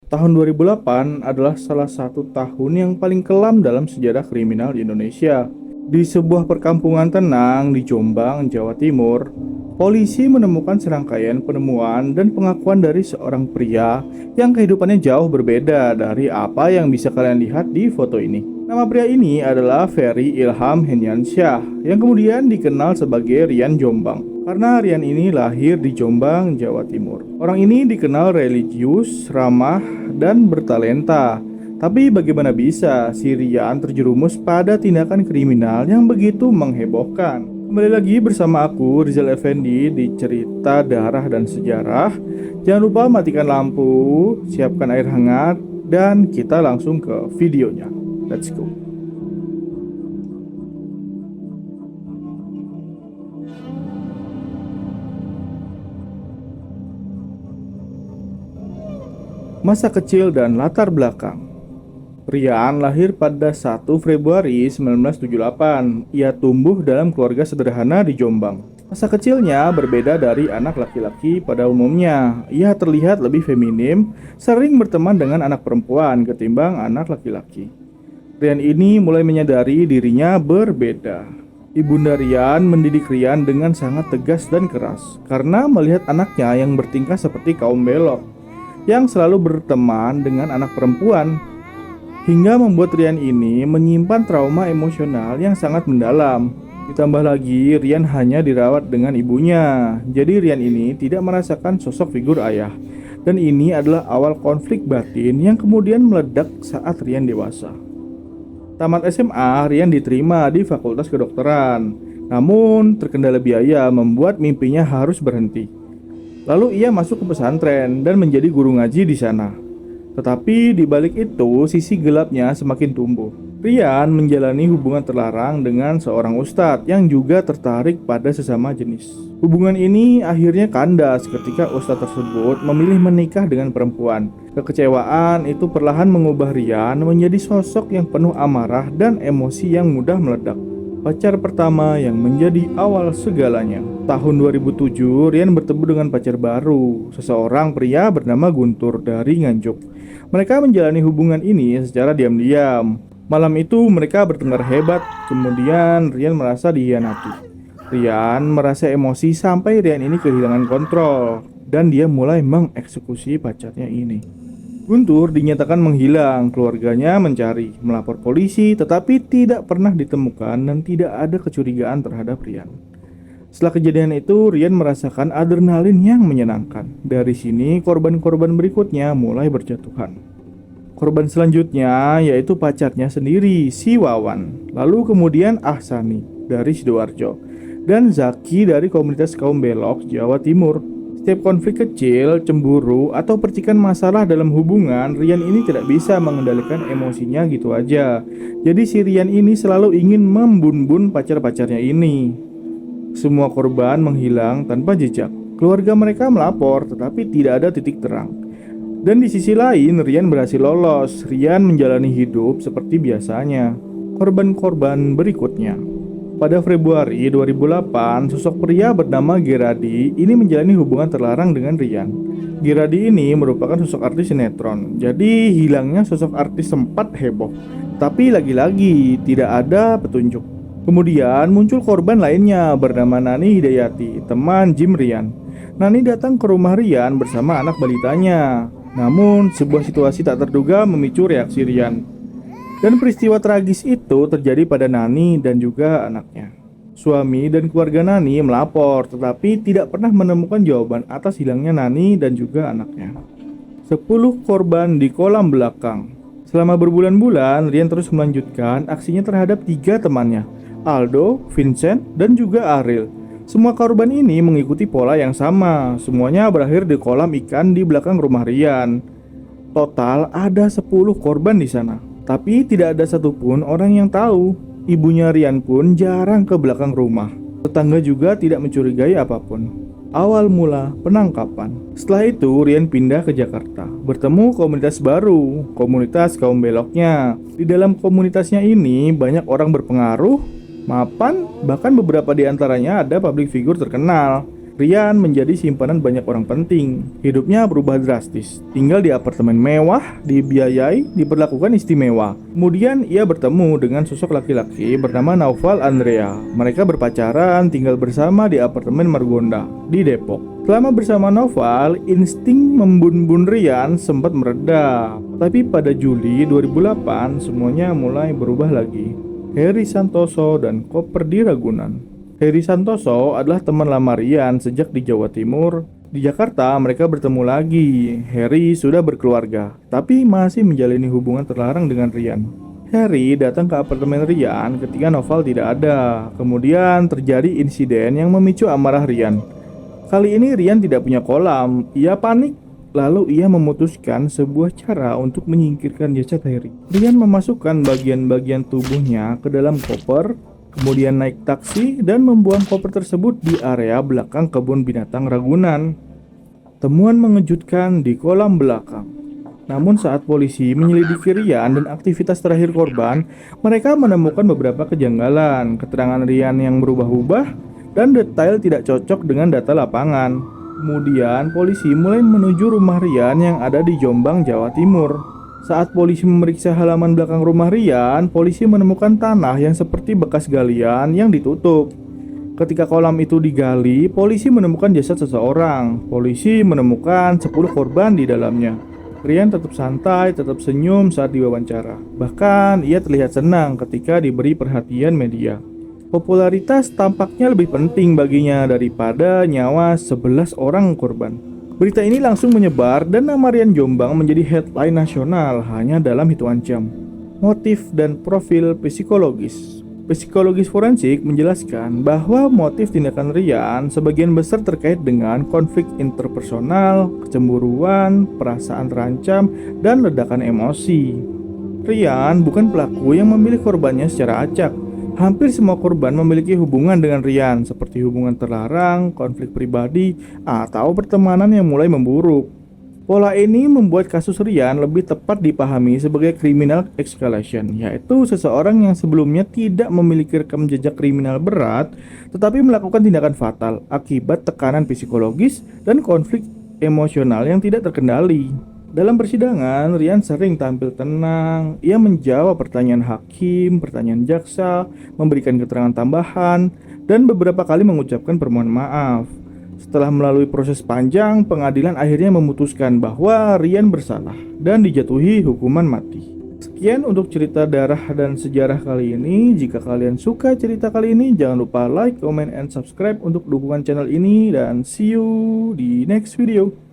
Tahun 2008 adalah salah satu tahun yang paling kelam dalam sejarah kriminal di Indonesia. Di sebuah perkampungan tenang di Jombang, Jawa Timur, polisi menemukan serangkaian penemuan dan pengakuan dari seorang pria yang kehidupannya jauh berbeda dari apa yang bisa kalian lihat di foto ini. Nama pria ini adalah Ferry Ilham Henyansyah yang kemudian dikenal sebagai Rian Jombang. Karena Rian ini lahir di Jombang, Jawa Timur. Orang ini dikenal religius, ramah, dan bertalenta. Tapi bagaimana bisa si Rian terjerumus pada tindakan kriminal yang begitu menghebohkan? Kembali lagi bersama aku, Rizal Effendi, di Cerita Darah dan Sejarah. Jangan lupa matikan lampu, siapkan air hangat, dan kita langsung ke videonya. Let's go. Masa kecil dan latar belakang. Rian lahir pada 1 Februari 1978. Ia tumbuh dalam keluarga sederhana di Jombang. Masa kecilnya berbeda dari anak laki-laki pada umumnya. Ia terlihat lebih feminim, sering berteman dengan anak perempuan ketimbang anak laki-laki. Rian ini mulai menyadari dirinya berbeda. Ibunda Rian mendidik Rian dengan sangat tegas dan keras karena melihat anaknya yang bertingkah seperti kaum belok, yang selalu berteman dengan anak perempuan, hingga membuat Rian ini menyimpan trauma emosional yang sangat mendalam. Ditambah lagi, Rian hanya dirawat dengan ibunya, jadi Rian ini tidak merasakan sosok figur ayah. Dan ini adalah awal konflik batin yang kemudian meledak saat Rian dewasa. Tamat SMA, Rian diterima di Fakultas Kedokteran. Namun, terkendala biaya membuat mimpinya harus berhenti. Lalu ia masuk ke pesantren dan menjadi guru ngaji di sana. Tetapi di balik itu, sisi gelapnya semakin tumbuh. Rian menjalani hubungan terlarang dengan seorang ustadz yang juga tertarik pada sesama jenis. Hubungan ini akhirnya kandas ketika ustadz tersebut memilih menikah dengan perempuan. Kekecewaan itu perlahan mengubah Rian menjadi sosok yang penuh amarah dan emosi yang mudah meledak. Pacar pertama yang menjadi awal segalanya. Tahun 2007, Rian bertemu dengan pacar baru, seseorang pria bernama Guntur dari Nganjuk. Mereka menjalani hubungan ini secara diam-diam. Malam itu mereka bertengkar hebat, kemudian Rian merasa dikhianati. Rian merasa emosi sampai Rian ini kehilangan kontrol, dan dia mulai mengeksekusi pacarnya ini. Guntur dinyatakan menghilang, keluarganya mencari, melapor polisi, tetapi tidak pernah ditemukan dan tidak ada kecurigaan terhadap Rian. Setelah kejadian itu, Rian merasakan adrenalin yang menyenangkan. Dari sini, korban-korban berikutnya mulai berjatuhan. Korban selanjutnya yaitu pacarnya sendiri, si Wawan. Lalu kemudian Ahsani dari Sidoarjo, dan Zaki dari komunitas kaum belok Jawa Timur. Setiap konflik kecil, cemburu, atau percikan masalah dalam hubungan, Rian ini tidak bisa mengendalikan emosinya gitu aja. Jadi si Rian ini selalu ingin membunbun pacar-pacarnya ini. Semua korban menghilang tanpa jejak. Keluarga mereka melapor, tetapi tidak ada titik terang. Dan di sisi lain, Rian berhasil lolos. Rian menjalani hidup seperti biasanya. Korban-korban berikutnya. Pada Februari 2008, sosok pria bernama Geradi ini menjalani hubungan terlarang dengan Rian. Geradi ini merupakan sosok artis sinetron, jadi hilangnya sosok artis sempat heboh. Tapi lagi-lagi tidak ada petunjuk. Kemudian muncul korban lainnya bernama Nani Hidayati, teman Jim Rian. Nani datang ke rumah Rian bersama anak balitanya. Namun sebuah situasi tak terduga memicu reaksi Rian. Dan peristiwa tragis itu terjadi pada Nani dan juga anaknya. Suami dan keluarga Nani melapor, tetapi tidak pernah menemukan jawaban atas hilangnya Nani dan juga anaknya. 10 korban di kolam belakang. Selama berbulan-bulan, Rian terus melanjutkan aksinya terhadap 3 temannya, Aldo, Vincent, dan juga Ariel. Semua korban ini mengikuti pola yang sama. Semuanya berakhir di kolam ikan di belakang rumah Rian. Total ada 10 korban di sana. Tapi tidak ada satupun orang yang tahu. Ibunya Rian pun jarang ke belakang rumah. Tetangga juga tidak mencurigai apapun. Awal mula penangkapan. Setelah itu Rian pindah ke Jakarta, bertemu komunitas baru, komunitas kaum beloknya. Di dalam komunitasnya ini banyak orang berpengaruh, mapan, bahkan beberapa di antaranya ada public figure terkenal. Rian menjadi simpanan banyak orang penting. Hidupnya berubah drastis. Tinggal di apartemen mewah, dibiayai, diperlakukan istimewa. Kemudian ia bertemu dengan sosok laki-laki bernama Naufal Andrea. Mereka berpacaran, tinggal bersama di apartemen Margonda di Depok. Selama bersama Naufal, insting membun-bun Rian sempat mereda. Tapi pada Juli 2008, semuanya mulai berubah lagi. Heri Santoso dan Koperdi Ragunan. Heri Santoso adalah teman lama Rian sejak di Jawa Timur. Di Jakarta mereka bertemu lagi. Heri sudah berkeluarga, tapi masih menjalani hubungan terlarang dengan Rian. Heri datang ke apartemen Rian ketika Noval tidak ada. Kemudian terjadi insiden yang memicu amarah Rian. Kali ini Rian tidak punya kolam. Ia panik. Lalu ia memutuskan sebuah cara untuk menyingkirkan jasad Heri. Rian memasukkan bagian-bagian tubuhnya ke dalam koper, kemudian naik taksi dan membuang koper tersebut di area belakang kebun binatang Ragunan. Temuan mengejutkan di kolam belakang. Namun saat polisi menyelidiki Rian dan aktivitas terakhir korban, mereka menemukan beberapa kejanggalan. Keterangan Rian yang berubah-ubah dan detail tidak cocok dengan data lapangan. Kemudian polisi mulai menuju rumah Rian yang ada di Jombang, Jawa Timur. Saat polisi memeriksa halaman belakang rumah Rian, polisi menemukan tanah yang seperti bekas galian yang ditutup. Ketika kolam itu digali, polisi menemukan jasad seseorang. Polisi menemukan 10 korban di dalamnya. Rian tetap santai, tetap senyum saat diwawancara. Bahkan ia terlihat senang ketika diberi perhatian media. Popularitas tampaknya lebih penting baginya daripada nyawa 11 orang korban. Berita ini langsung menyebar dan nama Rian Jombang menjadi headline nasional hanya dalam hitungan jam. Motif dan profil psikologis. Psikologis forensik menjelaskan bahwa motif tindakan Rian sebagian besar terkait dengan konflik interpersonal, kecemburuan, perasaan terancam, dan ledakan emosi. Rian bukan pelaku yang memilih korbannya secara acak. Hampir semua korban memiliki hubungan dengan Rian, seperti hubungan terlarang, konflik pribadi, atau pertemanan yang mulai memburuk. Pola ini membuat kasus Rian lebih tepat dipahami sebagai criminal escalation, yaitu seseorang yang sebelumnya tidak memiliki rekam jejak kriminal berat, tetapi melakukan tindakan fatal akibat tekanan psikologis dan konflik emosional yang tidak terkendali. Dalam persidangan, Rian sering tampil tenang. Ia menjawab pertanyaan hakim, pertanyaan jaksa, memberikan keterangan tambahan, dan beberapa kali mengucapkan permohonan maaf. Setelah melalui proses panjang, pengadilan akhirnya memutuskan bahwa Rian bersalah dan dijatuhi hukuman mati. Sekian untuk cerita darah dan sejarah kali ini. Jika kalian suka cerita kali ini, jangan lupa like, comment, and subscribe untuk dukungan channel ini. Dan see you di next video.